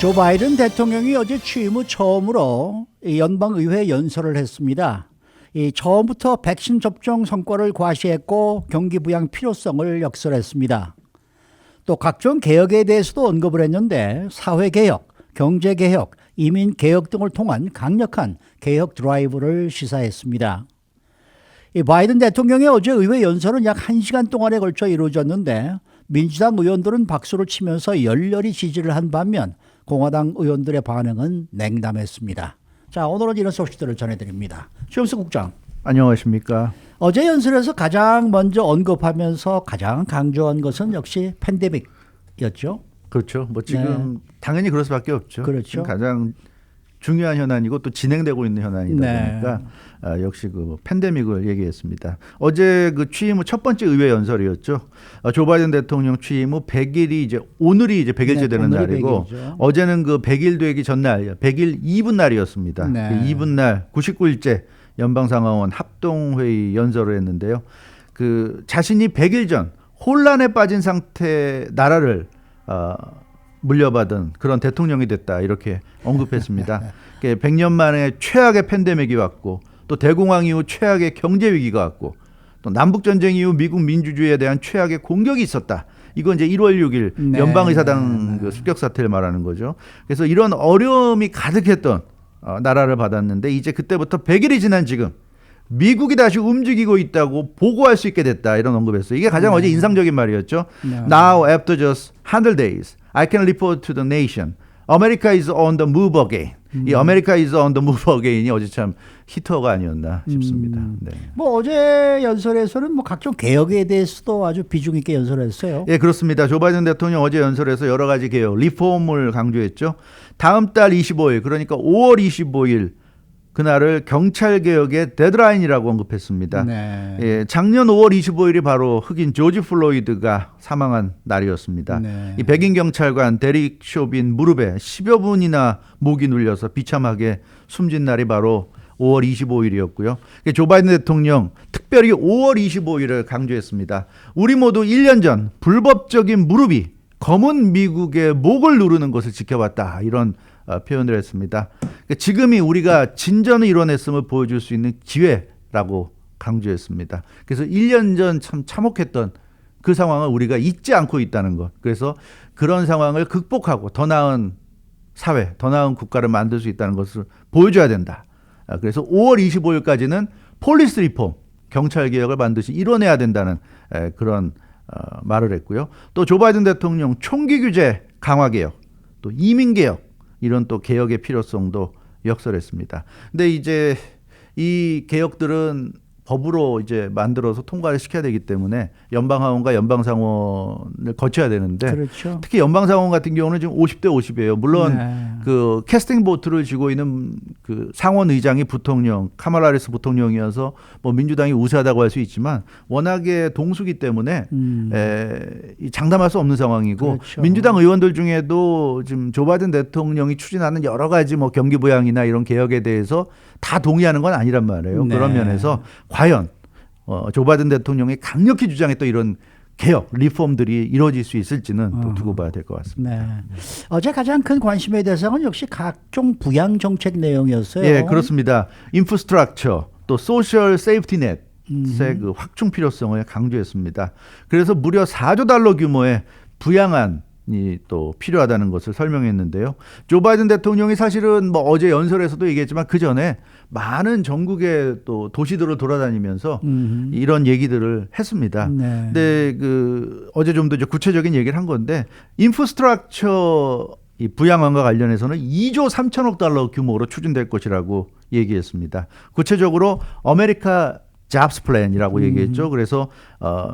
조 바이든 대통령이 어제 취임 후 처음으로 연방의회 연설을 했습니다. 처음부터 백신 접종 성과를 과시했고 경기 부양 필요성을 역설했습니다. 또 각종 개혁에 대해서도 언급을 했는데 사회개혁, 경제개혁, 이민개혁 등을 통한 강력한 개혁 드라이브를 시사했습니다. 바이든 대통령의 어제 의회 연설은 약 1시간 동안에 걸쳐 이루어졌는데 민주당 의원들은 박수를 치면서 열렬히 지지를 한 반면 공화당 의원들의 반응은 냉담했습니다. 자, 오늘은 이런 소식들을 전해드립니다. 최영수 국장. 안녕하십니까. 어제 연설에서 가장 먼저 언급하면서 가장 강조한 것은 역시 팬데믹이었죠. 그렇죠. 뭐 지금 당연히 그럴 수밖에 없죠. 그렇죠. 가장 중요한 현안이고 또 진행되고 있는 현안이다 보니까 역시 그 팬데믹을 얘기했습니다. 어제 그 취임 후 첫 번째 의회 연설이었죠. 조 바이든 대통령 취임 후 100일이 이제 오늘이 이제 100일째 되는 날이고 100일이죠. 어제는 그 100일 되기 전날 100일 이분 날이었습니다. 그 이분 날 99일째 연방상하원 합동회의 연설을 했는데요. 그 자신이 100일 전 혼란에 빠진 상태 나라를 물려받은 그런 대통령이 됐다 이렇게 언급했습니다. 100년 만에 최악의 팬데믹이 왔고 또 대공황 이후 최악의 경제 위기가 왔고 또 남북 전쟁 이후 미국 민주주의에 대한 최악의 공격이 있었다. 이건 이제 1월 6일 연방의사당 그 습격 사태를 말하는 거죠. 그래서 이런 어려움이 가득했던 나라를 받았는데 이제 그때부터 100일이 지난 지금 미국이 다시 움직이고 있다고 보고할 수 있게 됐다 이런 언급했어요. 이게 가장 어제 인상적인 말이었죠. Now after just 100 days, I can report to the nation. America is on the move again. 이 America is on the move again이 어제 참 히터가 아니었나 싶습니다. 네. 뭐 어제 연설에서는 뭐 각종 개혁에 대해서도 아주 비중 있게 연설했어요. 예, 그렇습니다. 조 바이든 대통령 어제 연설에서 여러 가지 개혁, 리폼을 강조했죠. 다음 달 25일, 그러니까 5월 25일 그날을 경찰개혁의 데드라인이라고 언급했습니다. 예, 작년 5월 25일이 바로 흑인 조지 플로이드가 사망한 날이었습니다. 이 백인 경찰관 데릭 쇼빈 무릎에 10여 분이나 목이 눌려서 비참하게 숨진 날이 바로 5월 25일이었고요. 조 바이든 대통령 특별히 5월 25일을 강조했습니다. 우리 모두 1년 전 불법적인 무릎이 검은 미국의 목을 누르는 것을 지켜봤다. 이런 표현을 했습니다. 지금이 우리가 진전을 이뤄냈음을 보여줄 수 있는 기회라고 강조했습니다. 그래서 1년 전 참 참혹했던 그 상황을 우리가 잊지 않고 있다는 것. 그래서 그런 상황을 극복하고 더 나은 사회, 더 나은 국가를 만들 수 있다는 것을 보여줘야 된다. 그래서 5월 25일까지는 폴리스 리폼, 경찰개혁을 반드시 이뤄내야 된다는 그런 말을 했고요. 또 조 바이든 대통령 총기 규제 강화개혁, 또 이민개혁, 이런 또 개혁의 필요성도 역설했습니다. 근데 이제 이 개혁들은 법으로 이제 만들어서 통과를 시켜야 되기 때문에 연방하원과 연방상원을 거쳐야 되는데 그렇죠. 특히 연방상원 같은 경우는 지금 50대 50이에요. 물론 그 캐스팅 보트를 쥐고 있는 그 상원 의장이 부통령, 카말라 해리스 부통령이어서 뭐 민주당이 우세하다고 할 수 있지만 워낙에 동수기 때문에 장담할 수 없는 상황이고 그렇죠. 민주당 의원들 중에도 지금 조 바이든 대통령이 추진하는 여러 가지 뭐 경기 부양이나 이런 개혁에 대해서 다 동의하는 건 아니란 말이에요. 그런 면에서 과연 조 바이든 대통령이 강력히 주장했던 이런 개혁, 리폼들이 이루어질 수 있을지는 또 두고 봐야 될 것 같습니다. 어제 가장 큰 관심의 대상은 역시 각종 부양 정책 내용이었어요. 예, 그렇습니다. 인프라스트럭처, 또 소셜 세이프티넷의 그 확충 필요성을 강조했습니다. 그래서 무려 4조 달러 규모의 부양안 또 필요하다는 것을 설명했는데요. 조 바이든 대통령이 사실은 뭐 어제 연설에서도 얘기했지만 그 전에 많은 전국의 또 도시들을 돌아다니면서 이런 얘기들을 했습니다. 근데 그 어제 좀 더 구체적인 얘기를 한 건데 인프라스트럭처 이 부양안과 관련해서는 2조 3천억 달러 규모로 추진될 것이라고 얘기했습니다. 구체적으로 아메리카 잡스 플랜이라고 얘기했죠. 그래서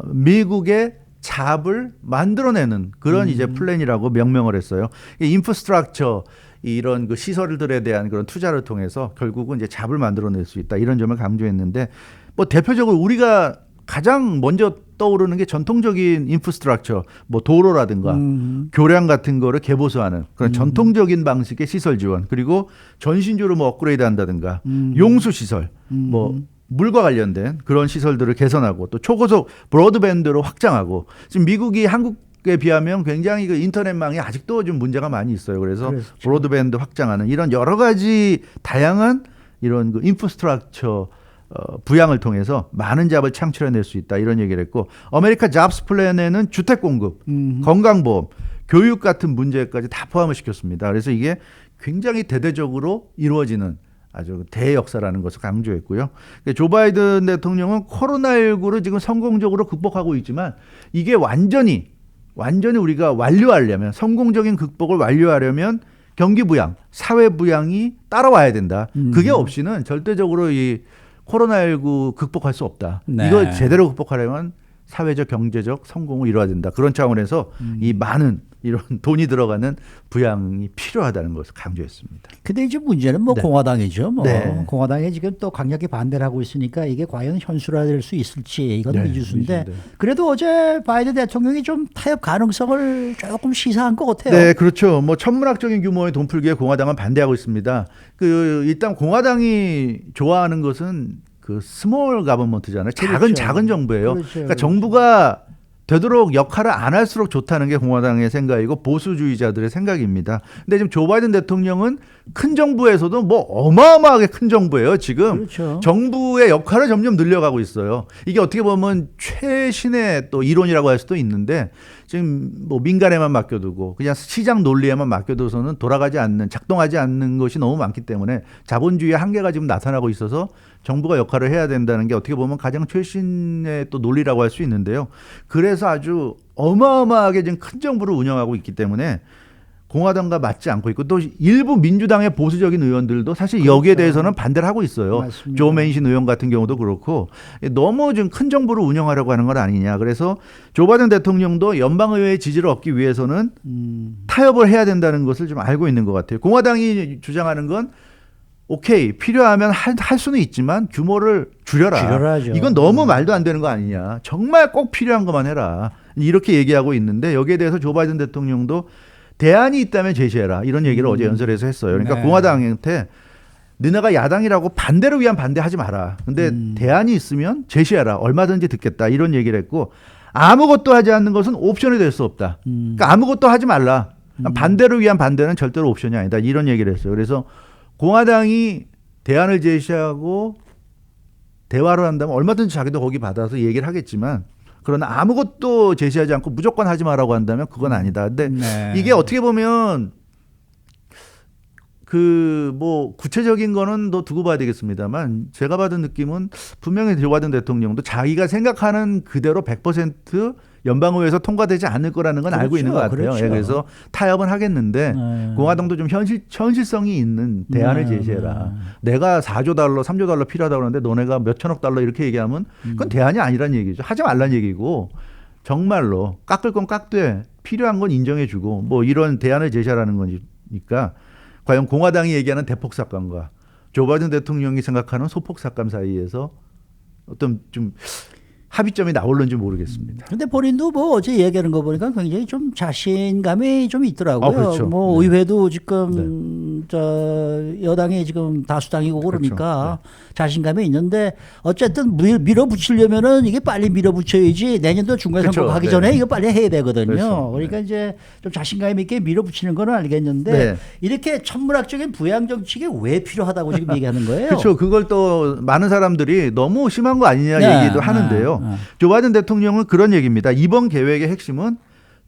미국의 잡을 만들어내는 그런 이제 플랜이라고 명명을 했어요. 인프라스트럭처 이런 그 시설들에 대한 그런 투자를 통해서 결국은 이제 잡을 만들어낼 수 있다 이런 점을 강조했는데 뭐 대표적으로 우리가 가장 먼저 떠오르는 게 전통적인 인프라스트럭처 뭐 도로라든가 교량 같은 거를 개보수하는 그런 전통적인 방식의 시설 지원 그리고 전신주로 뭐 업그레이드 한다든가 용수 시설 뭐 물과 관련된 그런 시설들을 개선하고 또 초고속 브로드밴드로 확장하고 지금 미국이 한국 비하면 굉장히 그 인터넷망이 아직도 좀 문제가 많이 있어요. 그래서 그렇죠. 브로드밴드 확장하는 이런 여러 가지 다양한 이런 그 인프라스트럭처 부양을 통해서 많은 잡을 창출해낼 수 있다 이런 얘기를 했고 어메리카 잡스 플랜에는 주택 공급, 건강보험, 교육 같은 문제까지 다 포함을 시켰습니다. 그래서 이게 굉장히 대대적으로 이루어지는 아주 대역사라는 것을 강조했고요. 조 바이든 대통령은 코로나19를 지금 성공적으로 극복하고 있지만 이게 완전히 우리가 완료하려면 성공적인 극복을 완료하려면 경기 부양, 사회 부양이 따라와야 된다. 그게 없이는 절대적으로 이 코로나19 극복할 수 없다. 네. 이걸 제대로 극복하려면 사회적 경제적 성공을 이뤄야 된다. 그런 차원에서 이 많은 이런 돈이 들어가는 부양이 필요하다는 것을 강조했습니다. 근데 이제 문제는 뭐 네. 공화당이죠. 뭐 네. 공화당이 지금 또 강력히 반대를 하고 있으니까 이게 과연 현실화될 수 있을지 이건 네, 미지수인데 미지수인데. 그래도 어제 바이든 대통령이 좀 타협 가능성을 조금 시사한 것 같아요. 네, 그렇죠. 뭐 천문학적인 규모의 돈 풀기에 공화당은 반대하고 있습니다. 일단 공화당이 좋아하는 것은 그 스몰 가버먼트잖아요. 그렇죠. 작은 정부예요. 그렇죠. 그러니까 정부가 되도록 역할을 안 할수록 좋다는 게 공화당의 생각이고 보수주의자들의 생각입니다. 근데 지금 조 바이든 대통령은 큰 정부에서도 뭐 어마어마하게 큰 정부예요. 지금 그렇죠. 정부의 역할을 점점 늘려가고 있어요. 이게 어떻게 보면 최신의 또 이론이라고 할 수도 있는데 지금 뭐 민간에만 맡겨두고 그냥 시장 논리에만 맡겨둬서는 작동하지 않는 것이 너무 많기 때문에 자본주의의 한계가 지금 나타나고 있어서 정부가 역할을 해야 된다는 게 어떻게 보면 가장 최신의 또 논리라고 할 수 있는데요. 그래서 아주 어마어마하게 지금 큰 정부를 운영하고 있기 때문에 공화당과 맞지 않고 있고 또 일부 민주당의 보수적인 의원들도 사실 여기에 그렇죠. 대해서는 반대를 하고 있어요. 맞습니다. 조 맨신 의원 같은 경우도 그렇고 너무 좀 큰 정부를 운영하려고 하는 건 아니냐. 그래서 조 바이든 대통령도 연방의회의 지지를 얻기 위해서는 타협을 해야 된다는 것을 좀 알고 있는 것 같아요. 공화당이 주장하는 건 오케이 필요하면 할 수는 있지만 규모를 줄여라죠. 이건 너무 말도 안 되는 거 아니냐. 정말 꼭 필요한 것만 해라. 이렇게 얘기하고 있는데 여기에 대해서 조 바이든 대통령도 대안이 있다면 제시해라. 이런 얘기를 어제 연설에서 했어요. 그러니까 네. 공화당한테 너네가 야당이라고 반대를 위한 반대하지 마라. 근데 대안이 있으면 제시해라. 얼마든지 듣겠다. 이런 얘기를 했고 아무것도 하지 않는 것은 옵션이 될 수 없다. 그러니까 아무것도 하지 말라. 반대를 위한 반대는 절대로 옵션이 아니다. 이런 얘기를 했어요. 그래서 공화당이 대안을 제시하고 대화를 한다면 얼마든지 자기도 거기 받아서 얘기를 하겠지만 그러나 아무것도 제시하지 않고 무조건 하지 마라고 한다면 그건 아니다. 근데 네. 이게 어떻게 보면 그 뭐 구체적인 거는 더 두고 봐야 되겠습니다만 제가 받은 느낌은 분명히 조 바이든 대통령도 자기가 생각하는 그대로 100% 연방의회에서 통과되지 않을 거라는 건 알고 있는 것 같아요. 그렇죠. 예, 그래서 타협은 하겠는데 네. 공화당도 좀 현실성이 있는 대안을 네. 제시해라. 내가 4조 달러, 3조 달러 필요하다고 하는데 너네가 몇 천억 달러 이렇게 얘기하면 그건 대안이 아니란 얘기죠. 하지 말란 얘기고 정말로 깎을 건 깎되 필요한 건 인정해주고 뭐 이런 대안을 제시하라는 거니까 과연 공화당이 얘기하는 대폭 삭감과 조 바이든 대통령이 생각하는 소폭 삭감 사이에서 어떤 좀 합의점이 나올는지 모르겠습니다. 근데 본인도 뭐 어제 얘기하는 거 보니까 굉장히 좀 자신감이 좀 있더라고요. 그렇죠. 뭐 네. 의회도 지금 저 여당이 지금 다수당이고 그러니까 자신감이 있는데 어쨌든 밀어붙이려면은 이게 빨리 밀어붙여야지 내년도 중간선거 그렇죠. 가기 네. 전에 이거 빨리 해야 되거든요. 그렇죠. 그러니까 이제 좀 자신감 있게 밀어붙이는 거는 알겠는데 네. 이렇게 천문학적인 부양 정책이 왜 필요하다고 지금 얘기하는 거예요? 그렇죠. 그걸 또 많은 사람들이 너무 심한 거 아니냐 네. 얘기도 하는데요. 조 바이든 대통령은 그런 얘기입니다. 이번 계획의 핵심은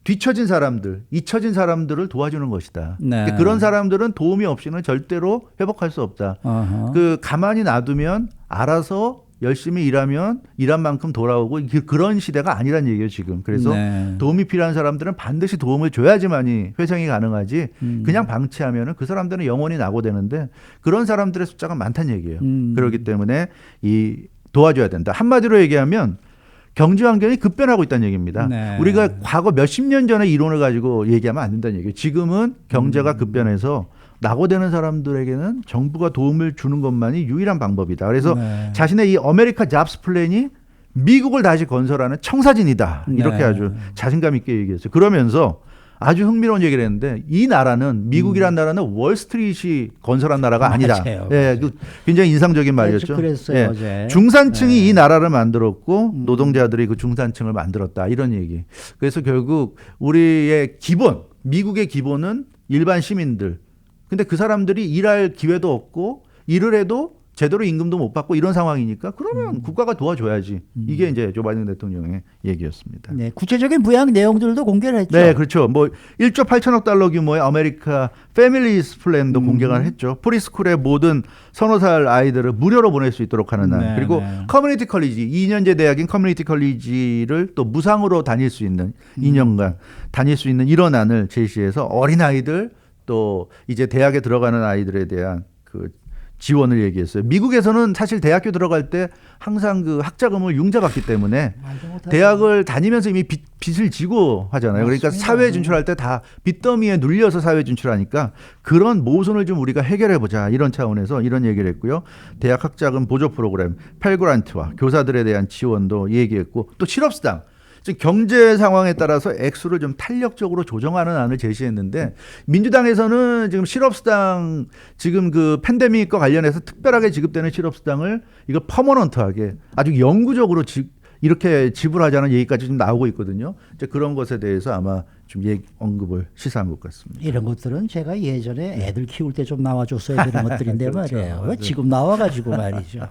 뒤처진 사람들, 잊혀진 사람들을 도와주는 것이다. 네. 그런 사람들은 도움이 없이는 절대로 회복할 수 없다. 어허. 가만히 놔두면 알아서 열심히 일하면 일한 만큼 돌아오고 그런 시대가 아니란 얘기예요 지금. 그래서 네. 도움이 필요한 사람들은 반드시 도움을 줘야지만이 회생이 가능하지. 그냥 방치하면은 그 사람들은 영원히 낙오되는데 그런 사람들의 숫자가 많다는 얘기예요. 그렇기 때문에 도와줘야 된다. 한마디로 얘기하면 경제 환경이 급변하고 있다는 얘기입니다. 네. 우리가 과거 몇십 년 전의 이론을 가지고 얘기하면 안 된다는 얘기예요. 지금은 경제가 급변해서 낙오되는 사람들에게는 정부가 도움을 주는 것만이 유일한 방법이다. 그래서 네. 자신의 이 아메리카 잡스 플랜이 미국을 다시 건설하는 청사진이다. 이렇게 네. 아주 자신감 있게 얘기했어요. 그러면서 아주 흥미로운 얘기를 했는데 이 나라는 미국이란 나라는 월스트리트이 건설한 나라가 아니다. 맞아요. 예, 그 굉장히 인상적인 말이었죠. 그랬어요, 예, 어제. 중산층이 이 나라를 만들었고 노동자들이 그 중산층을 만들었다 이런 얘기. 그래서 결국 우리의 기본, 미국의 기본은 일반 시민들. 근데 그 사람들이 일할 기회도 없고 일을 해도 제대로 임금도 못 받고 이런 상황이니까 그러면 국가가 도와줘야지. 이게 이제 조 바이든 대통령의 얘기였습니다. 네, 구체적인 부양 내용들도 공개를 했죠. 네, 그렇죠. 뭐 1조 8천억 달러 규모의 아메리카 패밀리스 플랜도 공개를 했죠. 프리스쿨의 모든 서너 살 아이들을 무료로 보낼 수 있도록 하는 안. 네, 그리고 네. 커뮤니티 컬리지, 2년제 대학인 커뮤니티 컬리지를 또 무상으로 다닐 수 있는 2년간 다닐 수 있는 이런 안을 제시해서 어린 아이들 또 이제 대학에 들어가는 아이들에 대한 그 지원을 얘기했어요. 미국에서는 사실 대학교 들어갈 때 항상 그 학자금을 융자받기 때문에 대학을 다니면서 이미 빚을 지고 하잖아요. 그러니까 맞습니다. 사회 진출할 때 다 빚더미에 눌려서 사회 진출하니까 그런 모순을 좀 우리가 해결해 보자 이런 차원에서 이런 얘기를 했고요. 대학 학자금 보조 프로그램, 펠그란트와 교사들에 대한 지원도 얘기했고 또 실업수당. 지금 경제 상황에 따라서 액수를 좀 탄력적으로 조정하는 안을 제시했는데 민주당에서는 지금 실업수당 지금 그 팬데믹과 관련해서 특별하게 지급되는 실업수당을 이거 퍼머넌트하게 아주 영구적으로 이렇게 지불하자는 얘기까지 좀 나오고 있거든요. 이제 그런 것에 대해서 아마 좀 언급을 시사한 것 같습니다. 이런 것들은 제가 예전에 애들 키울 때 좀 나와줬어야 되는 것들인데 그렇죠. 말이에요. 왜 지금 나와가지고 말이죠.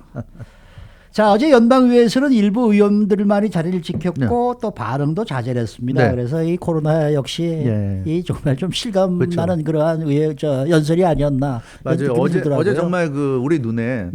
자, 어제 연방의회에서는 일부 의원들만이 자리를 지켰고 또 발언도 자제했습니다. 네. 그래서 이 코로나 역시 예. 이 정말 좀 실감 그렇죠. 나는 그러한 연설이 아니었나. 이런 맞아요. 느낌이 들더라고요. 어제 정말 그 우리 눈에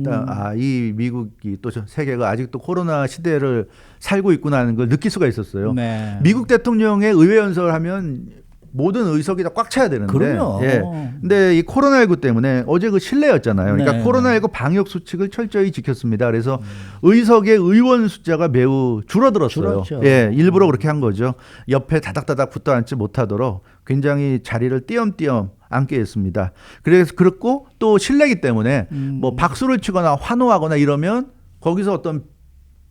이 미국이 또 세계가 아직도 코로나 시대를 살고 있구나 하는 걸 느낄 수가 있었어요. 네. 미국 대통령의 의회 연설하면 모든 의석이 다 꽉 차야 되는데. 그럼요. 예. 근데 이 코로나19 때문에 어제 그 실내였잖아요. 그러니까 네. 코로나19 방역 수칙을 철저히 지켰습니다. 그래서 의석의 의원 숫자가 매우 줄어들었어요. 줄었죠. 예, 일부러 그렇게 한 거죠. 옆에 다닥다닥 붙어 앉지 못하도록 굉장히 자리를 띄엄띄엄 앉게 했습니다. 그래서 그렇고 또 실내기 때문에 뭐 박수를 치거나 환호하거나 이러면 거기서 어떤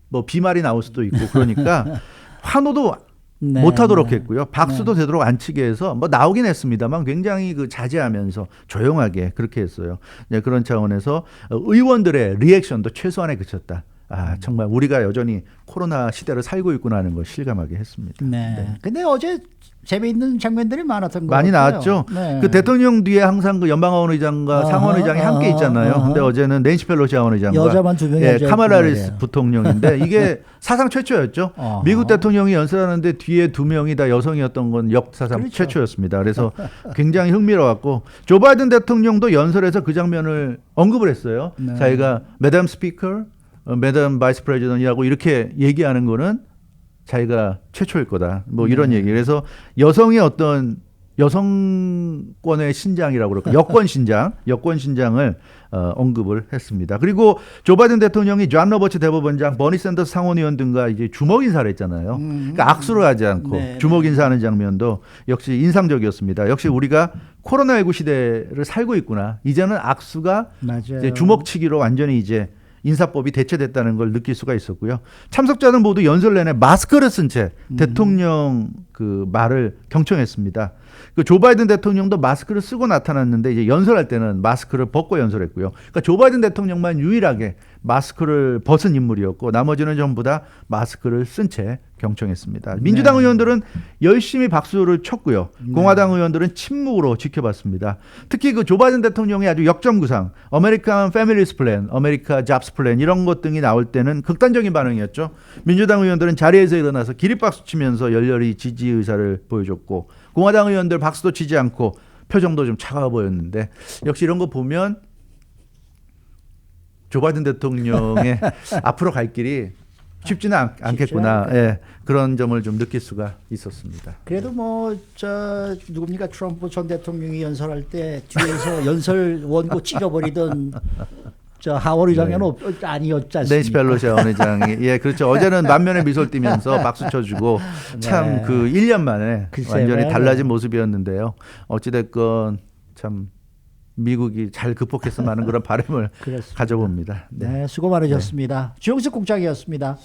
뭐 비말이 나올 수도 있고 그러니까 환호도 네, 못하도록 네. 했고요. 박수도 되도록 안 치게 해서 뭐 나오긴 했습니다만 굉장히 그 자제하면서 조용하게 그렇게 했어요. 네, 그런 차원에서 의원들의 리액션도 최소한에 그쳤다. 아, 정말 우리가 여전히 코로나 시대를 살고 있구나 하는 걸 실감하게 했습니다. 네. 근데 어제 재미있는 장면들이 많았던 것 많이 같아요. 나왔죠. 네. 그 대통령 뒤에 항상 그 연방하원 의장과 상원 의장이 함께 있잖아요. 근데 어제는 낸시 펠로시 하원 의장과 여자만 두 명이 앉아 카말라 있고 해리스 말이에요. 부통령인데 이게 사상 최초였죠. 미국 대통령이 연설하는데 뒤에 두 명이 다 여성이었던 건 역사상 그렇죠. 최초였습니다. 그래서 굉장히 흥미로웠고 조 바이든 대통령도 연설에서 그 장면을 언급을 했어요. 네. 자기가 매담 스피커, 매담 바이스 프레지던이라고 이렇게 얘기하는 거는 자기가 최초일 거다. 뭐 이런 얘기. 그래서 여성의 어떤 여성권의 신장이라고 그럴까? 여권 신장을 언급을 했습니다. 그리고 조 바이든 대통령이 존 로버츠 대법원장, 버니 샌더스 상원의원 등과 이제 주먹 인사를 했잖아요. 그러니까 악수를 하지 않고 네, 주먹 인사하는 장면도 역시 인상적이었습니다. 역시 우리가 코로나19 시대를 살고 있구나. 이제는 악수가 맞아요. 이제 주먹치기로 완전히 이제 인사법이 대체됐다는 걸 느낄 수가 있었고요. 참석자는 모두 연설 내내 마스크를 쓴 채 대통령 그 말을 경청했습니다. 그 조 바이든 대통령도 마스크를 쓰고 나타났는데 이제 연설할 때는 마스크를 벗고 연설했고요. 그러니까 조 바이든 대통령만 유일하게 마스크를 벗은 인물이었고 나머지는 전부 다 마스크를 쓴 채 경청했습니다. 민주당 의원들은 열심히 박수를 쳤고요. 공화당 의원들은 침묵으로 지켜봤습니다. 특히 그 조 바이든 대통령의 아주 역점구상, 아메리칸 패밀리스 플랜, 아메리카 잡스 플랜 이런 것 등이 나올 때는 극단적인 반응이었죠. 민주당 의원들은 자리에서 일어나서 기립박수 치면서 열렬히 지지 의사를 보여줬고 공화당 의원들 박수도 치지 않고 표정도 좀 차가워 보였는데 역시 이런 거 보면 조 바이든 대통령의 앞으로 갈 길이 쉽지는 않겠구나. 예, 그런 점을 좀 느낄 수가 있었습니다. 그래도 뭐 누굽니까 트럼프 전 대통령이 연설할 때 뒤에서 연설 원고 찍어버리던 하원 의장은 아니었지 않습니까? 낸시 펠로시 하원 의장이 그렇죠. 어제는 만면에 미소를 띠면서 박수 쳐주고 참 그 1년 만에 완전히 달라진 모습이었는데요. 어찌됐건 참 미국이 잘 극복했으면 하는 그런 바람을 가져봅니다. 네, 수고 많으셨습니다. 주영석 국장이었습니다.